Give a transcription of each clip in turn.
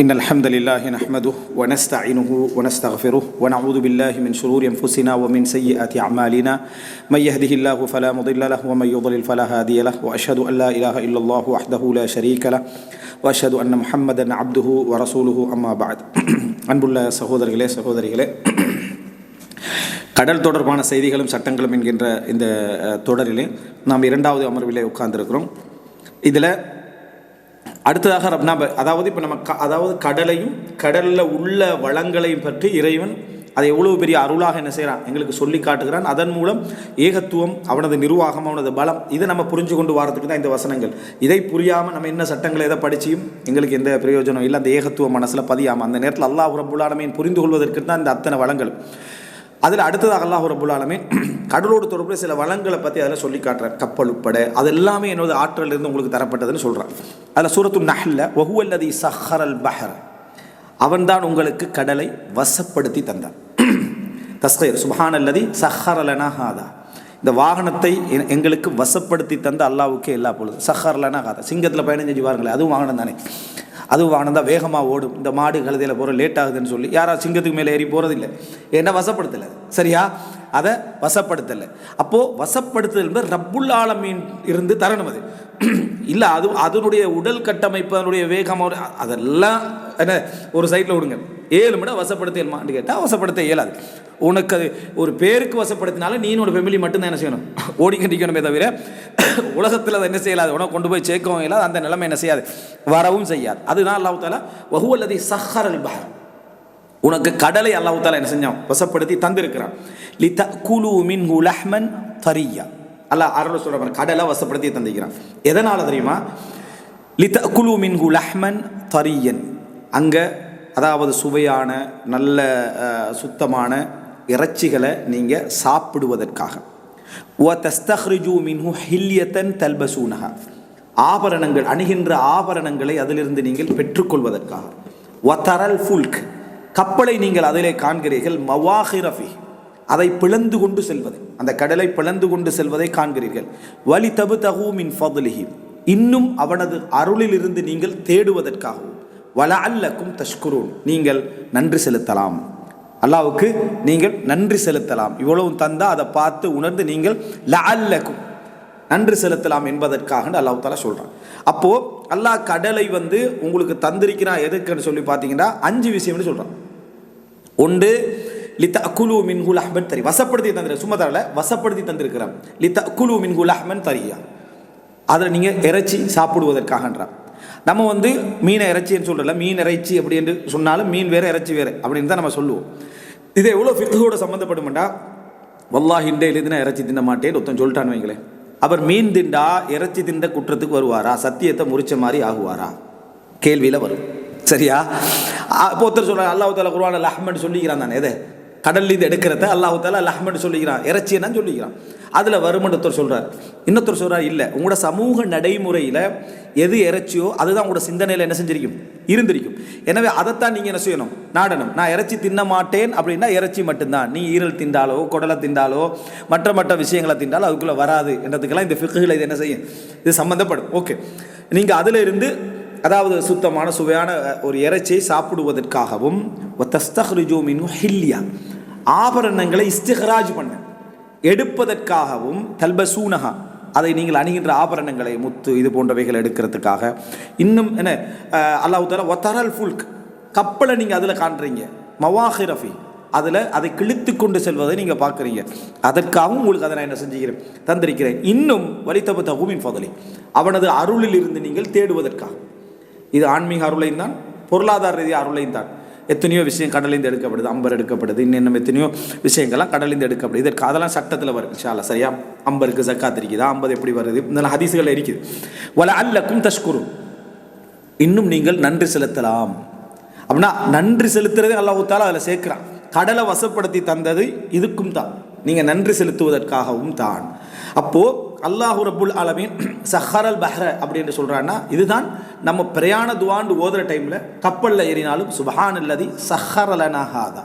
إن الحمد لله نحمده ونستعينه ونستغفره ونعوذ بالله من شرور أنفسنا ومن سيئات أعمالنا من يهده الله فلا مضل له ومن يضلل فلا هادي له وأشهد أن لا إله إلا الله وحده لا شريك له وأشهد أن محمدا عبده ورسوله أما بعد அன்புள்ள சகோதரிகளே கடல் தொடர்பான செய்திகளும் சட்டங்களும் என்கின்ற இந்த தொடரிலே நாம் இரண்டாவது அமர்விலே உட்கார்ந்திருக்கிறோம். இதில் அடுத்ததாக அதாவது இப்போ நம்ம கடலையும் கடலில் உள்ள வளங்களையும் பற்றி இறைவன் அதை எவ்வளோ பெரிய அருளாக என்ன செய்கிறான் எங்களுக்கு சொல்லி காட்டுகிறான். அதன் மூலம் ஏகத்துவம், அவனது நிர்வாகம், அவனது பலம், இதை நம்ம புரிஞ்சு கொண்டு வரதுக்கு தான் இந்த வசனங்கள். இதை புரியாமல் நம்ம என்ன சட்டங்களை எதை படிச்சியும் எங்களுக்கு எந்த பிரயோஜனம் இல்லை. அந்த ஏகத்துவம் மனசில் பதியாமல் அந்த நேரத்தில் அல்லாஹ் ரப்புல் ஆலமீன் புரிந்து கொள்வதற்கு தான் இந்த அத்தனை வளங்கள். அதில் அடுத்ததாக அல்லாஹ் ரப்புல் ஆலமீன் கடலோடு தொடர்புடைய சில வளங்களை பற்றி அதில் சொல்லி காட்டுறார். கப்பல் உட்பட அது எல்லாமே என்னோட ஆற்றலிருந்து உங்களுக்கு தரப்பட்டதுன்னு சொல்கிறான். அதில் சூரத்து நஹ்ல வஹுவல்லதி சஹ்ஹரல் பஹர், அவன்தான் உங்களுக்கு கடலை வசப்படுத்தி தந்தான். தஸ்கீர் சுப்ஹானல்லதி சஹ்ஹர லனா ஹாதா, இந்த வாகனத்தை எங்களுக்கு வசப்படுத்தி தந்த அல்லாஹ்வுக்கே எல்லா பொழுது. சஹ்ஹர லனா ஹாதா, சிங்கத்தில் பயணம் செஞ்சு பாருங்களேன், அதுவும் வாகனம் தானே. அதுவும் வாகனம் தான், வேகமாக ஓடும். இந்த மாடு கழுதையில் போகிற லேட் ஆகுதுன்னு சொல்லி யாரும் சிங்கத்துக்கு மேலே ஏறி போகிறதில்லை. ஏன்னா வசப்படுத்தலை, சரியா? அதை வசப்படுத்தலை. அப்போது வசப்படுத்துதல் என்பது ரப்புல் ஆலமீன் இருந்து தரணும். அது இல்லை, அதனுடைய உடல் கட்டமைப்பு, அதனுடைய வேகம், அதெல்லாம் என்ன ஒரு சைட்டில் விடுங்க. 7 மணி வசப்படுத்த இயலுமான்னு கேட்டால் வசப்படுத்த இயலாது. உனக்கு அது ஒரு பேருக்கு வசப்படுத்தினாலும் நீனோட ஃபேமிலி மட்டும்தான் என்ன செய்யணும், ஓடிக்கண்டிக்கணுமே தவிர உலகத்தில் அதை என்ன செய்யலாது, உனக்கு கொண்டு போய் சேர்க்கவும் இயலாது. அந்த நிலைமை என்ன செய்யாது, வரவும் செய்யாது. அதுதான் அல்லாஹ் தஆலா வஹுவல்லதி சஹ்ஹரல் பஹர், உனக்கு கடலை அல்லாஹ் தஆலா என்ன செஞ்சான், வசப்படுத்தி தந்திருக்கிறான். லிதகுலு மின்ஹு லஹ்மன் தரியா, அல்லாஹ் அருள் சொல்ற கடலை வசப்படுத்தி தந்திருக்கிறான். எதனால தெரியுமா? லிதகுலு மின்ஹு லஹ்மன் தரியன், அங்கே அதாவது சுவையான நல்ல சுத்தமான இறைச்சிகளை நீங்கள் சாப்பிடுவதற்காக. வ தஸ்தஹ்ரிஜு மின்ஹு ஹில்யத்தன் தல்பசூனஹா, ஆபரணங்கள், அணிகின்ற ஆபரணங்களை அதிலிருந்து நீங்கள் பெற்றுக்கொள்வதற்காக. வ தரல் ஃபுல்க், கப்பலை நீங்கள் அதிலே காண்கிறீர்கள். மவாஹிரஃபி, அதை பிளந்து கொண்டு செல்வது, அந்த கடலை பிளந்து கொண்டு செல்வதை காண்கிறீர்கள். வலி தபு தகு மின் ஃபதுலிஹி, இன்னும் அவனது அருளிலிருந்து நீங்கள் தேடுவதற்காகவும். வலஅல்லக்கும் தஷ்குரூன், நீங்கள் நன்றி செலுத்தலாம், அல்லாஹ்வுக்கு நீங்கள் நன்றி செலுத்தலாம். இவ்வளவு தந்தா அதை பார்த்து உணர்ந்து நீங்கள் லஅல்லக்கும் நன்றி செலுத்தலாம் என்பதற்காக அல்லாஹ் தஆலா சொல்கிறான். அப்போது அல்லாஹ் கடலை உங்களுக்கு தந்திருக்கிறான். எதுக்குன்னு சொல்லி பார்த்தீங்கன்னா 5 விஷயம்னு சொல்கிறான். ஒன்று, லிதகுலு மின்ஹு லஹ்மன் தரி, வசப்படுத்தி தந்திரு, சும்மா தரல, வசப்படுத்தி தந்திருக்கிறான். லிதகுலு மின்ஹு லஹ்மன் தரியா, அதில் நீங்கள் இறைச்சி சாப்பிடுவதற்காகன்றான். நம்ம மீனை இறைச்சின்னு சொல்கிறல, மீன் இறைச்சி அப்படி என்று சொன்னாலும் மீன் வேறு இறைச்சி வேறு அப்படின்னு தான் நம்ம சொல்லுவோம். இதை எவ்வளோ ஃபிக்ஹோட சம்மந்தப்படுமெண்டா, வல்லாஹி இன்றையில தின இறைச்சி தின்ன மாட்டேன்னு ஒருத்தன் சொல்லிட்டான்னு வைங்களேன், அவர் மீன் திண்டா இறைச்சி திண்ட குற்றத்துக்கு வருவாரா, சத்தியத்தை முறிச்ச மாதிரி ஆகுவாரா, கேள்வியில் வரும். சரியா? இப்போ ஒருத்தர் சொல்கிறார், அல்லாஹ் தஆலா குர்ஆனில் லஹ்மன் சொல்லிக்கிறான் தானே, எதை கடல்லேருந்து எடுக்கிறத அல்லாஹ் தஆலா லஹ்மன் சொல்லிக்கிறான், இறைச்சி என்னன்னு சொல்லிக்கிறான். அதில் வருமன்னு ஒருத்தர் சொல்கிறார். இன்னொருத்தர் சொல்கிறார், இல்லை, உங்களோட சமூக நடைமுறையில் எது இறைச்சியோ அதுதான் உங்களோட சிந்தனையில் என்ன செஞ்சிருக்கும், இருந்திருக்கும். எனவே அதைத்தான் நீங்கள் என்ன செய்யணும், நாடணும். நான் இறைச்சி தின்ன மாட்டேன் அப்படின்னா இறைச்சி மட்டும்தான், நீ ஈரல் திண்டாலோ குடலை திண்டாலோ மற்ற விஷயங்களை திண்டாலோ அதுக்குள்ளே வராது என்றதுக்கெல்லாம் இந்த ஃபிக்ஹில் இது என்ன செய்யும், இது சம்மந்தப்படும். ஓகே, நீங்கள் அதில் இருந்து அதாவது சுத்தமான சுவையான ஒரு இறைச்சியை சாப்பிடுவதற்காகவும், தஸ்தஹ்ரிஜு மின்ஹு ஹில்யா, ஆபரணங்களை இஸ்திஹ்ராஜ் பண்ண எடுப்பதற்காகவும், தல்பசூனஹா, அதை நீங்கள் அணிகின்ற ஆபரணங்களை, முத்து இது போன்றவைகளை எடுக்கிறதுக்காக. இன்னும் என்ன, அல்லாஹ் தஆலா வதரல் ஃபுல்க், கப்பலை நீங்கள் அதில் காண்றீங்க. மவாஹிரஃபி, அதில் அதை கிழித்து கொண்டு செல்வதை நீங்கள் பார்க்குறீங்க. அதற்காகவும் உங்களுக்கு அதை நான் என்ன செஞ்சுக்கிறேன், தந்திருக்கிறேன். இன்னும் வலித்தபு தகுமின் ஃபதலி, அவனது அருளில் இருந்து நீங்கள் தேடுவதற்காக. இது ஆன்மீக அருளையும் தான், பொருளாதார ரீதியாக அருளையும் தான். எத்தனையோ விஷயம் கடலிருந்து எடுக்கப்படுது, அம்பர் எடுக்கப்படுது, இன்னும் எத்தனையோ விஷயங்கள்லாம் கடலிருந்து எடுக்கப்படுது. இதற்கு அதெல்லாம் சட்டத்தில் வருது இன்ஷா அல்லாஹ். சரியா? அம்பருக்கு ஜக்காத் இருக்குதா, 50 எப்படி வருது, இதெல்லாம் ஹதீஸ்கள் இருக்குது. வலஅல்லக்கும் தஷ்குரூன், இன்னும் நீங்கள் நன்றி செலுத்தலாம். அப்படின்னா நன்றி செலுத்துறதே அல்லாஹ் தஆலா அதில் சேர்க்கிறான். கடலை வசப்படுத்தி தந்தது இதுக்கும் தான், நீங்கள் நன்றி செலுத்துவதற்காகவும் தான். அப்போது அல்லாஹ் ரப்புல் ஆலமீன் சஹ்ஹரல் பஹ்ர அப்படின்னு சொல்கிறான்னா, இதுதான் நம்ம பிரயாண துவாண்டு ஓதுற டைமில் கப்பலில் ஏறினாலும் சுப்ஹானல்லதி சஹ்ஹர லனா ஹாதா,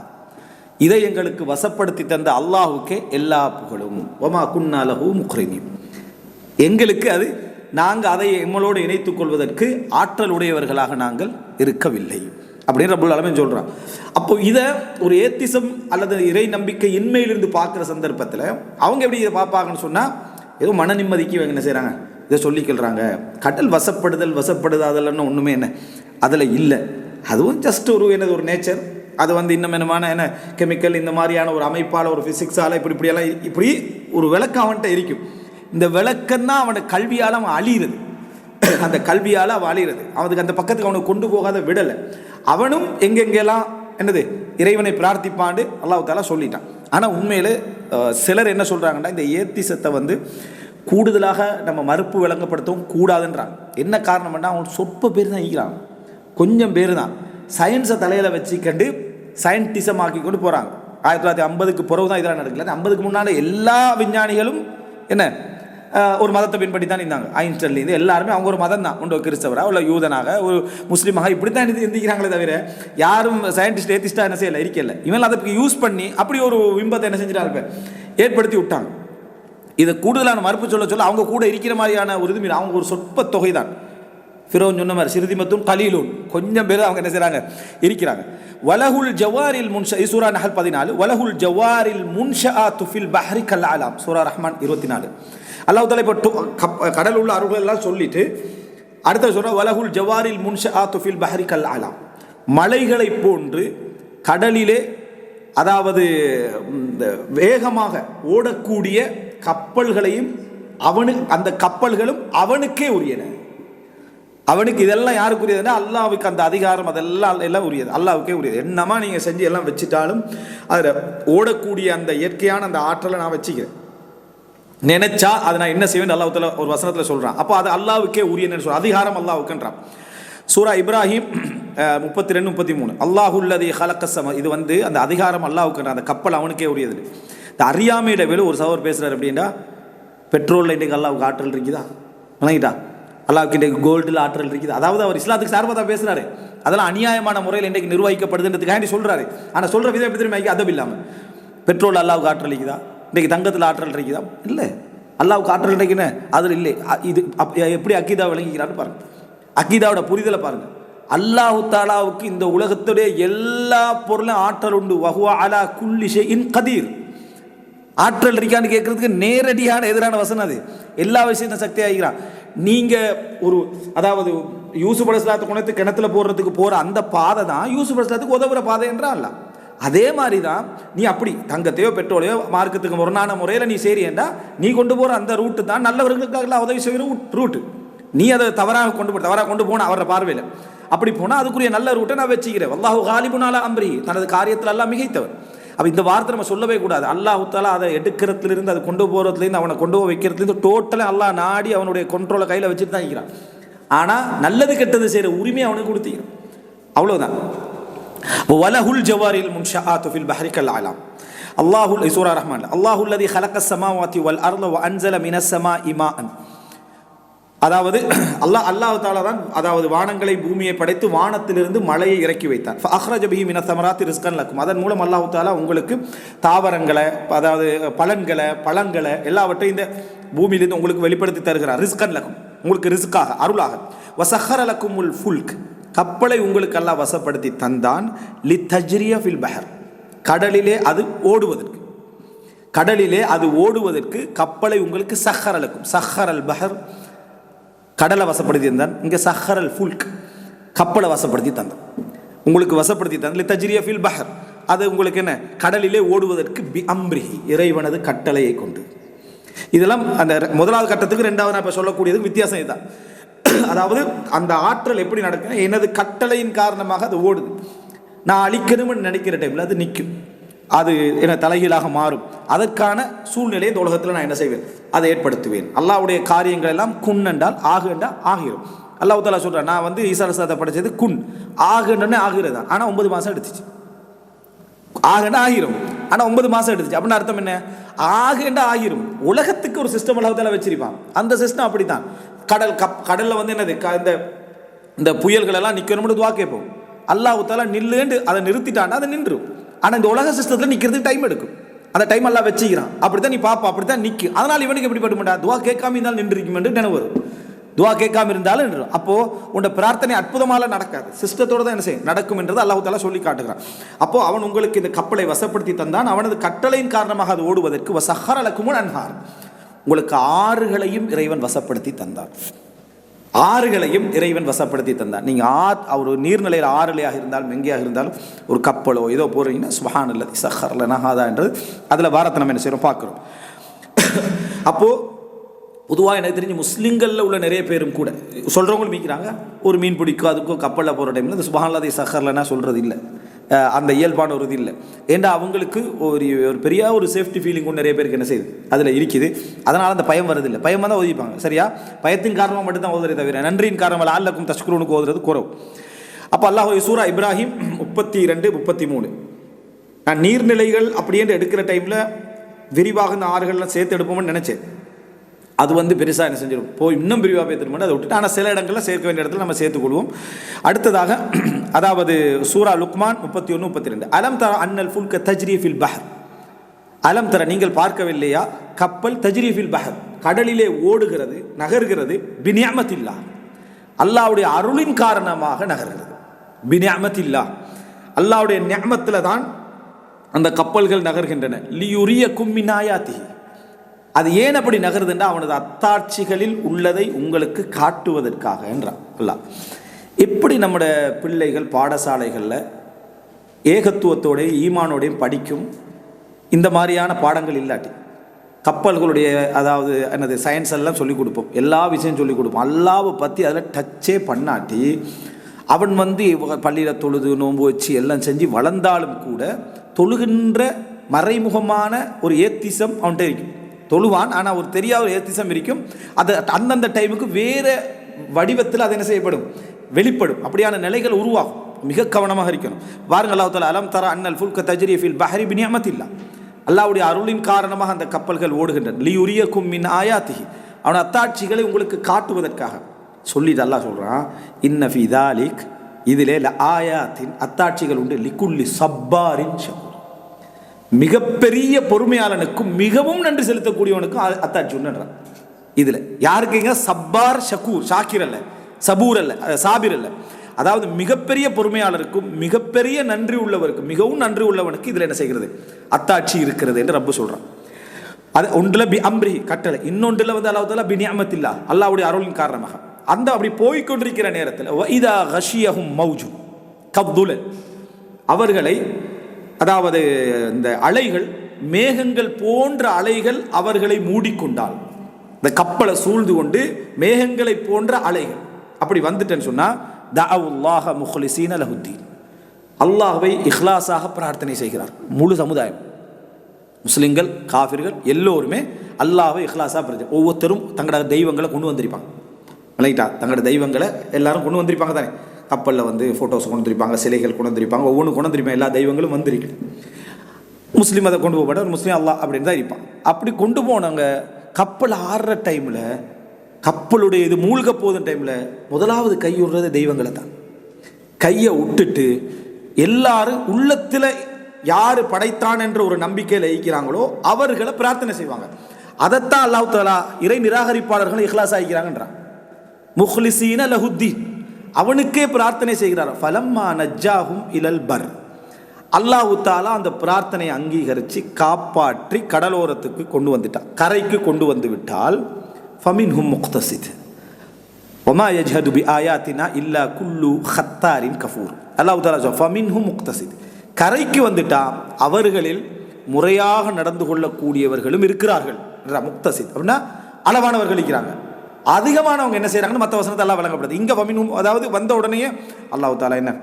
இதை எங்களுக்கு வசப்படுத்தி தந்த அல்லாஹுக்கே எல்லா புகழும். வமா குன்னா லஹு முக்ரிமீன், எங்களுக்கு அது நாங்கள் அதை எம்மளோடு இணைத்துக் கொள்வதற்கு ஆற்றல் உடையவர்களாக நாங்கள் இருக்கவில்லை அப்படின்னு ரப்புல் ஆலமீன் சொல்கிறான். அப்போ இதை ஒரு ஏத்திசம் அல்லது இறை நம்பிக்கை இன்மையிலிருந்து பார்க்குற சந்தர்ப்பத்தில் அவங்க எப்படி இதை பார்ப்பாங்கன்னு சொன்னால், ஏதோ மன நிம்மதிக்கு இவங்க என்ன செய்கிறாங்க, இதை சொல்லிக்கொள்கிறாங்க. கடல் வசப்படுதாதல்னு ஒன்றுமே என்ன அதில் இல்லை. அதுவும் ஜஸ்ட் ஒரு என்னது ஒரு நேச்சர். அது இன்னும் என்ன கெமிக்கல் இந்த மாதிரியான ஒரு அமைப்பால் ஒரு ஃபிசிக்ஸால் இப்படியெல்லாம் இப்படி ஒரு விளக்கம் அவன்கிட்ட இருக்கும். இந்த விளக்கம்தான் அவனோட கல்வியால் அவன் அழியிறது. அந்த கல்வியால் அவன் அழியிறது. அவனுக்கு அந்த பக்கத்துக்கு அவனுக்கு கொண்டு போகாத விடலை. அவனும் எங்கெங்கெல்லாம் என்னது இறைவனை பிரார்த்திப்பாண்டு அல்லாஹ் தஆலா சொல்லிட்டான். ஆனால் உண்மையில் சிலர் என்ன சொல்கிறாங்கன்னா, இந்த ஏத்திசத்தை கூடுதலாக நம்ம மறுப்பு விளங்கப்படுத்தவும் கூடாதுன்றாங்க. என்ன காரணம்னா, அவன் சொற்ப பேர் தான் ஈக்கிறான், கொஞ்சம் பேர் தான் சயின்ஸை தலையில் வச்சுக்கண்டு சயின்டிசம் ஆக்கி கொண்டு போகிறாங்க. 1950க்கு பிறகு தான் இதெல்லாம் நடக்கல. 50க்கு முன்னால் எல்லா விஞ்ஞானிகளும் என்ன ஒரு மதத்தை பின்பற்றி தான் இருந்தாங்க. ஐன்ஸ்டைன்லேருந்து எல்லாருமே அவங்க ஒரு மதம் தான், ஒன்று கிறிஸ்தவராக இல்லை யூதனாக ஒரு முஸ்லீமாக இப்படி தான் இருந்திக்கிறாங்களே தவிர யாரும் சயின்டிஸ்ட் ஏத்திஸ்டாக என்ன செய்யலை, இருக்கல. இவன் அதுக்கு யூஸ் பண்ணி அப்படி ஒரு பிம்பத்தை என்ன செஞ்சிட்டாங்க, ஏற்படுத்தி விட்டாங்க. இதை கூடுதலான மறுப்பு சொல்ல அவங்க கூட இருக்கிற மாதிரியான ஒரு இது, அவங்க ஒரு சொற்ப தொகை தான். ஃபிரௌன் சொன்ன மாதிரி சிறுதிமத்தும் கலீலூன், கொஞ்சம் பேர் அவங்க என்ன செய்கிறாங்க, இருக்கிறாங்க. வலகுல் ஜவாரில் முன்ஷா, சூரா நஹல் 14. வலகுல் ஜவாரில் முன்ஷஆத்து ஃபில் பஹ்ரி கல் அலாம், சூரா ரஹ்மான் 24. அல்லாஹ் தஆலா இப்போ கடல் உள்ள அருள்கள் எல்லாம் சொல்லிட்டு அடுத்த சொல்ற வலகுல் ஜவாரில் முன்ஷஆத்து ஃபில் பஹ்ரி கல் அலாம், மலைகளை போன்று கடலிலே, அதாவது வேகமாக ஓடக்கூடிய கப்பல்களையும் அந்த கப்பல்களும் அவனுக்கே உரியன. அவனுக்கு இதெல்லாம் யாருக்குரியதுன்னா அல்லாஹ்வுக்கு அந்த அதிகாரம் அதெல்லாம் உரியது, அல்லாஹ்வுக்கே உரியது. என்னமா நீங்கள் செஞ்சு எல்லாம் வச்சுட்டாலும் அதில் ஓடக்கூடிய அந்த இயற்கையான அந்த ஆற்றலை நான் வச்சுக்கிறேன், நினைச்சா அதை நான் என்ன செய்வேன் அல்லாஹ் தஆலா ஒரு வசனத்தில் சொல்கிறான். அப்போ அது அல்லாஹ்வுக்கே உரியன்னு சொல்கிறான், அதிகாரம் அல்லாஹ்வுக்குன்றான். சூரா இப்ராஹிம் 32-33. அல்லாஹுல்லதி ஹலக்கஸ்ஸமா, இது அந்த அதிகாரம் அல்லாஹ்வுக்குன்ற அந்த கப்பல் அவனுக்கே உரியது. இந்த அறியாமையிட வேலை ஒரு சகோதரர் பேசுகிறார் அப்படின்னா, பெட்ரோலில் இன்றைக்கு அல்லாஹ்வுக்கு ஆற்றல் இருக்குதா, வணங்கிட்டா அல்லாஹ்வுக்கு இன்றைக்கு கோல்டில் ஆற்றல் இருக்குது. அதாவது அவர் இஸ்லாத்துக்கு சார்பாக தான் பேசுகிறாரு. அதெல்லாம் அநியாயமான முறையில் இன்றைக்கு நிர்வகிக்கப்படுதுன்றதுக்காண்டி சொல்கிறாரு. ஆனால் சொல்கிற விதம் எப்படி தெரியுமா, அதப் இல்லாமல் பெட்ரோல் அல்லாஹ்வுக்கு ஆற்றல் இருக்குதா, இன்றைக்கு தங்கத்தில் ஆற்றல் இருக்குதா, இல்லை. அல்லாஹ்வுக்கு ஆற்றல் இருக்குன்னு அதில் இல்லை. இது எப்படி அக்கீதா விளங்கிக்கிறான்னு பாருங்கள், அக்கீதாவோட புரிதலை பாருங்கள். அல்லாஹு தஆலாவுக்கு இந்த உலகத்துடைய எல்லா பொருளும் ஆற்றல் உண்டு. வஹுவ அலா குல்லி ஷைஇன் கதீர். ஆற்றல் இருக்கான்னு கேட்கறதுக்கு நேரடியான எதிரான வசனம் அது. எல்லா விஷயத்தையும் சக்தி ஆகிறான். நீங்கள் அதாவது யூசுப் அலைஹிஸ்ஸலாத்தை கொண்டு கிணத்துல போடுறதுக்கு போகிற அந்த பாதை தான் யூசுப் அலைஹிஸ்ஸலாத்துக்கு உதவுற பாதை என்றால், அதே மாதிரி தான் நீ அப்படி தங்கத்தையோ பெட்ரோலையோ மார்க்கத்துக்கு முரணான முறையில் நீ செய்யறேன்டா, நீ கொண்டு போகிற அந்த ரூட்டு தான் நல்லவர்களுக்காக உதவி செய்கிற ரூட்டு. நீ அதை தவறாக கொண்டு போன அவரோட பார்வையில் அப்படி போனால் அதுக்குரிய நல்ல ரூட்டை நான் வச்சுக்கிறேன். அல்லாஹு காலிபுன் அலா அம்ரி, தனது காரியத்தில் எல்லாம் மிகைத்தவர். அப்போ இந்த வார்த்தை நம்ம சொல்லவே கூடாது. அல்லாஹ் தஆலா அதை எடுக்கிறதுலேருந்து அதை கொண்டு போகிறதுலேருந்து அவனை கொண்டு போய் வைக்கிறதுலேருந்து டோட்டலாக அல்லாஹ் நாடி அவனுடைய கண்ட்ரோலை கையில் வச்சுட்டு தான் இருக்கிறான். ஆனால் நல்லது கெட்டது செய்கிற உரிமை அவனுக்கு கொடுத்துக்கிறான், அவ்வளோதான். வலஹுல் ஜவாரில் முன்ஷஆத்து ஃபில் பஹ்ரி கல் அலாம். அல்லாஹுல் சூரா ரஹ்மான், அல்லாஹுல்லதி ஹலக்கஸ் ஸமாவாதி வல் அர்த வ அன்ஸல மினஸ் ஸமாஇ மாஅன். அதாவது அல்லாஹ் தஆலா தான் அதாவது வானங்களை பூமியை படைத்து வானத்திலிருந்து மழையை இறக்கி வைத்தான். ஃபஅக்ரஜ பிஹி மினஸ் ஸமராத்தி ரிஸ்கன் லக்கும். அதன் மூலம் அல்லாஹ் தஆலா உங்களுக்கு தாவரங்களை, அதாவது பழங்களை எல்லாவற்றையும் இந்த பூமியிலிருந்து உங்களுக்கு வெளிப்படுத்தி தருகிறார். ரிஸ்கன் லக்கும், உங்களுக்கு ரிஸ்காக, அருளாக. வஸஹர லக்குமுல் ஃபுல்க், கப்பலை உங்களுக்கு அல்லாஹ் வசப்படுத்தி தந்தான். லிதஜ்ரிய ஃபில் பஹர், கடலிலே அது ஓடுவதற்கு கப்பலை உங்களுக்கு சஹர லக்கும். சஹரல் பஹர், கடலை வசப்படுத்தி தந்தான். இங்கே சஹரல் ஃபுல்க், கப்பலை வசப்படுத்தி தந்தான், உங்களுக்கு வசப்படுத்தி தந்தான். லிதஜ்ரிய ஃபில் பஹர், அது உங்களுக்கு என்ன, கடலிலே ஓடுவதற்கு பி அம்ரிஹி, இறைவனது கட்டளையை கொண்டு. இதெல்லாம் அந்த முதலாவது கட்டத்துக்கு ரெண்டாவது நான் இப்போ சொல்லக்கூடியது வித்தியாசம் இதுதான். அதாவது அந்த ஆற்றல் எப்படி நடக்குன்னா, எனது கட்டளையின் காரணமாக அது ஓடுது. நான் அழிக்கணும்னு நினைக்கிற டைமில் அது நிற்கும், அது என்ன தலைகீழாக மாறும். அதற்கான சூழ்நிலையை இந்த உலகத்தில் நான் என்ன செய்வேன், அதை ஏற்படுத்துவேன். அல்லாஹ்வுடைய காரியங்கள் எல்லாம் குன் என்றால் ஆகு என்றால் ஆகிரும். அல்லாஹ் தஆலா சொல்கிறேன், நான் ஈசா அலைஹிஸ்ஸலாத்தை படைச்சது குன், ஆகுன்னு ஆகிறது. ஆனால் 9 மாதம் எடுத்துச்சு. ஆகுன்னா ஆகிரும், ஆனால் 9 மாதம் எடுத்துச்சு. அப்படின்னு அர்த்தம் என்ன, ஆகுண்டா ஆகிரும். உலகத்துக்கு ஒரு சிஸ்டம் அல்லாஹ் தஆலா வச்சிருப்பான். அந்த சிஸ்டம் அப்படி தான். கடலில் என்னது, இந்த புயல்கள் எல்லாம் நிற்கணும்னு துவா கேட்போம். அல்லாஹ் தஆலா நில்லுன்னு அதை நிறுத்திட்டான்னா அதை நின்றும். ஆனால் இந்த உலக சிஸ்டத்தில் நிற்கிறதுக்கு டைம் எடுக்கும். அந்த டைம் எல்லாம் வச்சுக்கிறான். அப்படி தான் நீ பாப்பா, அப்படி தான் நிற்கும். அதனால் இவனுக்கு எப்படி பட மாட்டா, துவா கேட்காம இருந்தாலும் நின்றுருக்கும் என்று நினைவு வரும். துவா கேட்காம இருந்தாலும் அப்போது உன்னோட பிரார்த்தனை அற்புதமாக நடக்காது, சிஸ்டத்தோடு தான் என்ன செய்யும் நடக்கும் என்றது அல்லாஹ் தஆலா சொல்லி காட்டுகிறான். அப்போது அவன் உங்களுக்கு இந்த கப்பலை வசப்படுத்தி தந்தான், அவனது கட்டளையின் காரணமாக அது ஓடுவதற்கு வசஹர லக்குமுல் அன்ஹார், உங்களுக்கு ஆறுகளையும் இறைவன் வசப்படுத்தி தந்தார். ஆறுகளையும் இறைவன் வசப்படுத்தி தந்தார். நீங்கள் ஒரு நீர்நிலையில் ஆறுலையாக இருந்தாலும் எங்கேயாக இருந்தாலும் ஒரு கப்பலோ ஏதோ போகிறீங்கன்னா சுப்ஹானல்லாஹி சஹ்ஹர லனா ஹாதான்றது அதில் வாரத்தை நம்ம என்ன செய்கிறோம் பார்க்குறோம். அப்போது பொதுவாக எனக்கு தெரிஞ்சு முஸ்லீம்களில் உள்ள நிறைய பேரும் கூட சொல்கிறவங்களும் மீக்கிறாங்க, ஒரு மீன் பிடிக்கும் அதுக்கோ கப்பலில் போகிற டைமில் இந்த சுப்ஹானல்லாஹி சஹ்ஹர லனா சொல்கிறது இல்லை, அந்த இயல்பான ஒரு இது இல்லை. ஏன்னா அவங்களுக்கு ஒரு பெரிய ஒரு சேஃப்டி ஃபீலிங் கொண்டு நிறைய பேருக்கு என்ன செய்யுது அதில் இருக்குது. அதனால் அந்த பயம் வருதில்லை, பயம் தான் ஓதிப்பாங்க. சரியா, பயத்தின் காரணமாக மட்டும்தான் ஓதுறதை தவிர நன்றியின் காரணமாக லஅல்லக்கும் தஷ்குரூனுக்கு ஓதுறது குறவு. அப்போ அல்லாஹ் சூரா இப்ராஹிம் 32-33 நான் நீர்நிலைகள் அப்படியே எடுக்கிற டைமில் விரிவாக இந்த ஆறுகள்லாம் சேர்த்து எடுப்போம்னு நினச்சேன். அது பெருசாக என்ன செஞ்சிடும் போய் இன்னும் விரிவாக பேத்துட்டு அதை விட்டுட்டு, ஆனால் சில இடங்களில் சேர்க்க வேண்டிய இடத்துல நம்ம சேர்த்துக்கொள்வோம். அடுத்ததாக அதாவது சூரா லுக்மான் 31-32 அலம் தர அன்னல் ஃபுல்க தஜ்ரி ஃபில் பஹர், அலம் தர நீங்கள் பார்க்கவில்லையா கப்பல் தஜ்ரி ஃபில் பஹர் கடலிலே ஓடுகிறது நகர்கிறது, பினிஅமத்தில்லாஹ் அல்லாஹ்வுடைய அருளின் காரணமாக நகர்கிறது. பினிஅமத்தில்லாஹ் அல்லாஹ்வுடைய நிஅமத்தில் தான் அந்த கப்பல்கள் நகர்கின்றன. லியுரியக்கும் மின் ஆயாத்திஹி, அது ஏன் அப்படி நகருதுன்னா அவனது அத்தாட்சிகளில் உள்ளதை உங்களுக்கு காட்டுவதற்காக என்றான் அல்லாஹ். எப்படி நம்முடைய பிள்ளைகள் பாடசாலைகளில் ஏகத்துவத்தோடையும் ஈமானோடையும் படிக்கும் இந்த மாதிரியான பாடங்கள் இல்லாட்டி கப்பல்களுடைய அதாவது என்னது சயின்ஸ் எல்லாம் சொல்லிக் கொடுப்போம், எல்லா விஷயம் சொல்லிக் கொடுப்போம், அல்லாவை பற்றி அதில் டச்சே பண்ணாட்டி அவன் பள்ளியில் தொழுது நோன்பு வச்சு எல்லாம் செஞ்சு வளர்ந்தாலும் கூட தொழுகின்ற மறைமுகமான ஒரு ஏத்திசம் அவன்கிட்ட இருக்கும். தொழுவான், ஆனால் ஒரு தெரியாத ஒரு ஏத்திசம் இருக்கும். அது அந்தந்த டைமுக்கு வேறு வடிவத்தில் அது என்ன செய்யப்படும், வெளிப்படும். அப்படியான நிலைகள் உருவாகும். மிக கவனமாக இருக்கணும். பாருங்க, அல்லாஹ் தஆலா அலம் தர அன்னல் ஃபுல்க தஜ்ரி ஃபில் பஹரி பினிஅமத்தில்லாஹ், அல்லாஹ்வுடைய அருளின் காரணமாக அந்த கப்பல்கள் ஓடுகின்றன. லியுரியக்கும் மின் ஆயாத்திஹி, அவன் அத்தாட்சிகளை உங்களுக்கு காட்டுவதற்காக சொல்லிட்டு அல்லாஹ் சொல்கிறான், இன்ன ஃபீ தாலிக் இதிலே ஆயாத்தின் அத்தாட்சிகள் உண்டு, லிகுல்லி சப்பாரின் ஷக்கூர் மிகப்பெரிய பொறுமையாளனுக்கும் மிகவும் நன்றி செலுத்தக்கூடியவனுக்கும் அத்தாட்சி உண்டுன்றான். இதில் யாருக்குங்க சப்பார் ஷக்கூர், ஷாக்கிர் அல்ல, சபூர் அல்ல, சாபிர் அல்ல. அதாவது மிகப்பெரிய பொறுமையாளருக்கும் மிகப்பெரிய நன்றி உள்ளவருக்கும் மிகவும் நன்றி உள்ளவனுக்கு இதில் என்ன செய்கிறது அத்தாட்சி இருக்கிறது என்று ரப்பு சொல்கிறான். அது ஒன்றில் பி அம்ரி கட்டளை, இன்னொன்றில் அல்லாஹ் தஆலா பி நிஅமத்தில்லாஹ் அல்லாஹ்வுடைய அருளின் காரணமாக. அந்த அப்படி போய்கொண்டிருக்கிற நேரத்தில் வைதா கஷியஹும் மௌஜு கப்துலல், அவர்களை அதாவது இந்த அலைகள் மேகங்கள் போன்ற அலைகள் அவர்களை மூடிக்கொண்டால், இந்த கப்பலை சூழ்ந்து கொண்டு மேகங்களை போன்ற அலைகள் அப்படி வந்துட்டேன்னு சொன்னால் தஅவுல்லாஹ முஹ்லிஸீன லஹுத்தீன், அல்லாஹ்வை இஹ்லாஸாக பிரார்த்தனை செய்கிறார். முழு சமுதாயம் முஸ்லிம்கள் காஃபிர்கள் எல்லோருமே அல்லாஹ்வை இஹ்லாஸாக பிரார்த்தனை, ஒவ்வொருத்தரும் தங்களோட தெய்வங்களை கொண்டு வந்திருப்பாங்க. ரைட்டா, தங்களோட தெய்வங்களை எல்லாரும் கொண்டு வந்திருப்பாங்க தானே. கப்பலில் ஃபோட்டோஸ் கொண்டு வந்திருப்பாங்க, சிலைகள் கொண்டு வந்திருப்பாங்க, ஒவ்வொன்றும் கொண்டு வந்திருப்பாங்க. எல்லா தெய்வங்களும் வந்திருக்கு. முஸ்லீம் அதை கொண்டு போகப்பட்ட ஒரு முஸ்லீம் அல்லாஹ் அப்படின்னு தான் இருப்பான். அப்படி கொண்டு போனவங்க கப்பல் ஆடுற டைமில், கப்பலுடைய இது மூழ்க போதும் டைமில் முதலாவது கை விடுறது தெய்வங்களை தான். கையை விட்டுட்டு எல்லாரும் உள்ளத்தில் யார் படைத்தான் என்ற ஒரு நம்பிக்கையில் இருக்கிறாங்களோ அவர்களை பிரார்த்தனை செய்வாங்க. அதைத்தான் அல்லாஹ் தஆலா இறை நிராகரிப்பாளர்கள் இஹ்லாஸ் ஆகிக்கிறாங்கன்றான். முஹ்லிஸீன லஹுத்தீன், அவனுக்கே பிரார்த்தனை செய்கிறார். ஃபலம்மா நஜ்ஜாஹும் இலல் பர், அல்லாஹ் தஆலா அந்த பிரார்த்தனையை அங்கீகரித்து காப்பாற்றி கடலோரத்துக்கு கொண்டு வந்துட்டான், கரைக்கு கொண்டு வந்து விட்டால் ஃபமின்ஹும் முக்தஸித் வமா யஜ்ஹது பி ஆயாத்தினா இல்லா குல்லு ஹத்தாரின் கஃபூர். அல்லாஹ் தஆலா சொல்றான் ஃபமின்ஹும் முக்தஸித், கரைக்கு வந்துட்டா அவர்களில் முறையாக நடந்து கொள்ளக்கூடியவர்களும் இருக்கிறார்கள். முக்தஸித் அப்படின்னா அளவானவர்கள் இருக்கிறாங்க, அதிகமானவங்க என்ன செய்கிறாங்கன்னு மற்ற வசனத்தை எல்லாம் வழங்கப்படுது. இங்கே ஃபமின்ஹும் அதாவது வந்த உடனே அல்லாஹ் தஆலா என்ன